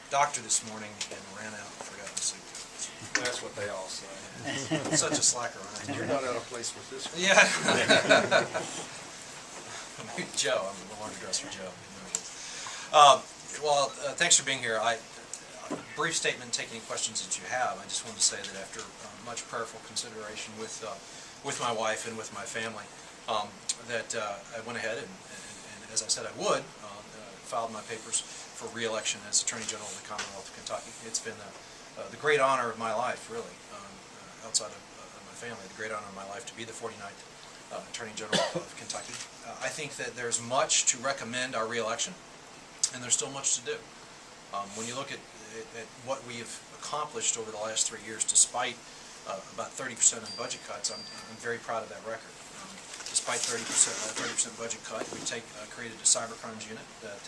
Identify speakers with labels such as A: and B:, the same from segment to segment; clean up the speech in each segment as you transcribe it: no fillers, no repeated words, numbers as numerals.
A: doctor this morning and ran out and forgot my suitcase.
B: That's what they all say.
A: I'm such a slacker, aren't I?
B: You're not out of place with this one.
A: Yeah. Joe, I'm the laundry dresser, Joe. Thanks for being here. Brief statement, take any questions that you have. I just wanted to say that after much prayerful consideration with my wife and with my family, I went ahead and as I said I would, filed my papers for re-election as Attorney General of the Commonwealth of Kentucky. It's been the great honor of my life, really, outside of my family, the great honor of my life to be the 49th Attorney General of Kentucky. I think that there's much to recommend our re-election, and there's still much to do. When you look at what we have accomplished over the last 3 years, despite about 30% in budget cuts, I'm very proud of that record. Despite 30% budget cut, we created a cybercrimes unit that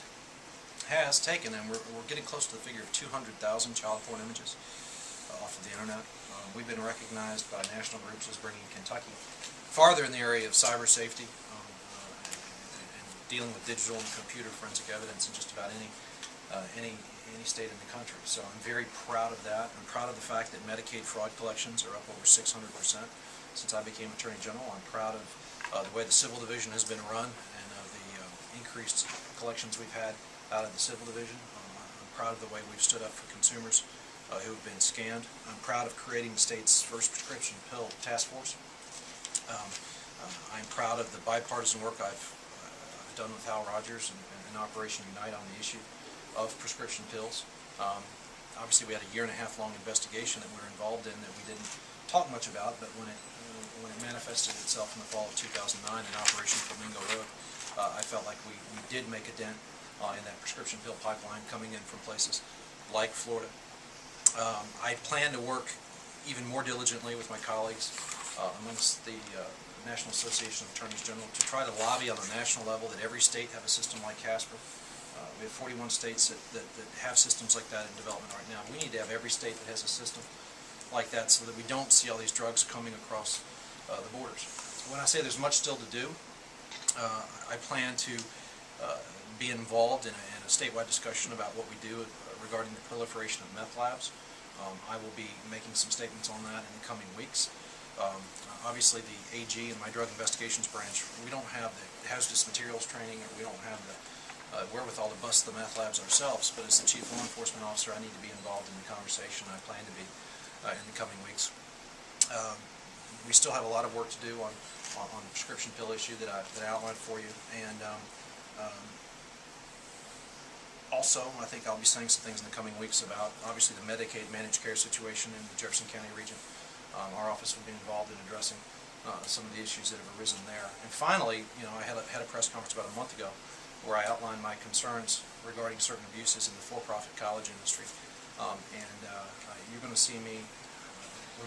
A: has taken, and we're getting close to the figure of 200,000 child porn images off of the internet. We've been recognized by national groups as bringing Kentucky farther in the area of cyber safety and dealing with digital and computer forensic evidence in just about any state in the country. So I'm very proud of that. I'm proud of the fact that Medicaid fraud collections are up over 600% since I became Attorney General. I'm proud of the way the Civil Division has been run and the increased collections we've had out of the Civil Division. I'm proud of the way we've stood up for consumers who have been scammed. I'm proud of creating the state's first prescription pill task force. I'm proud of the bipartisan work I've done with Hal Rogers and Operation Unite on the issue of prescription pills. Obviously we had a 1.5-year long investigation that we were involved in that we didn't talk much about, but when it manifested itself in the fall of 2009 in Operation Flamingo Road, I felt like we did make a dent in that prescription pill pipeline coming in from places like Florida. I plan to work even more diligently with my colleagues amongst the National Association of Attorneys General to try to lobby on the national level that every state have a system like CASPER. We have 41 states that have systems like that in development right now. We need to have every state that has a system like that so that we don't see all these drugs coming across the borders. When I say there's much still to do, I plan to be involved in a statewide discussion about what we do regarding the proliferation of meth labs. I will be making some statements on that in the coming weeks. Obviously the AG and my Drug Investigations Branch, we don't have the hazardous materials training, or we don't have the wherewithal to bust the meth labs ourselves, but as the Chief Law Enforcement Officer I need to be involved in the conversation. I plan to be in the coming weeks. We still have a lot of work to do on the prescription pill issue that I outlined for you, and also I think I'll be saying some things in the coming weeks about obviously the Medicaid managed care situation in the Jefferson County region. Our office will be involved in addressing some of the issues that have arisen there. And finally, I had a press conference about a month ago where I outlined my concerns regarding certain abuses in the for-profit college industry. You're going to see me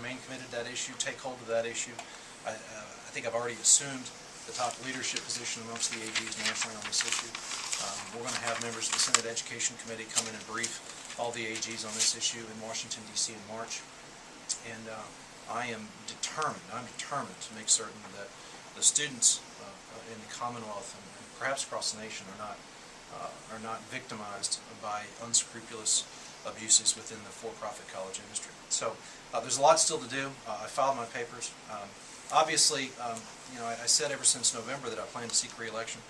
A: remain committed to that issue, take hold of that issue. I think I've already assumed the top leadership position amongst the AGs nationally on this issue. We're going to have members of the Senate Education Committee come in and brief all the AGs on this issue in Washington, D.C. in March. And I'm determined to make certain that the students in the Commonwealth and perhaps across the nation are not victimized by unscrupulous abuses within the for-profit college industry. So there's a lot still to do. I filed my papers. Obviously, I said ever since November that I plan to seek re-election.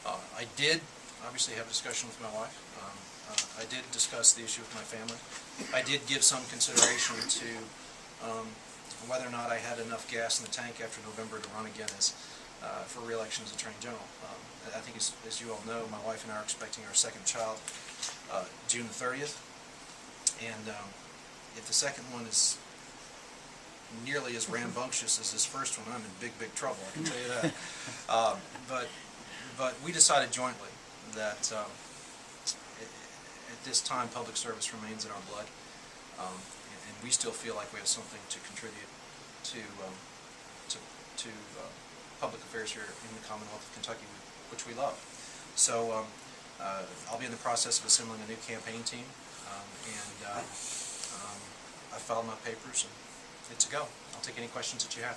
A: I did obviously have a discussion with my wife. I did discuss the issue with my family. I did give some consideration to whether or not I had enough gas in the tank after November to run again for re-election as Attorney General. I think, as you all know, my wife and I are expecting our second child June the 30th. And if the second one is nearly as rambunctious as this first one, I'm in big trouble, I can tell you that. But we decided jointly that at this time public service remains in our blood, and we still feel like we have something to contribute to public affairs here in the Commonwealth of Kentucky, which we love. So I'll be in the process of assembling a new campaign team, I filed my papers, and it's a go. I'll take any questions that you have.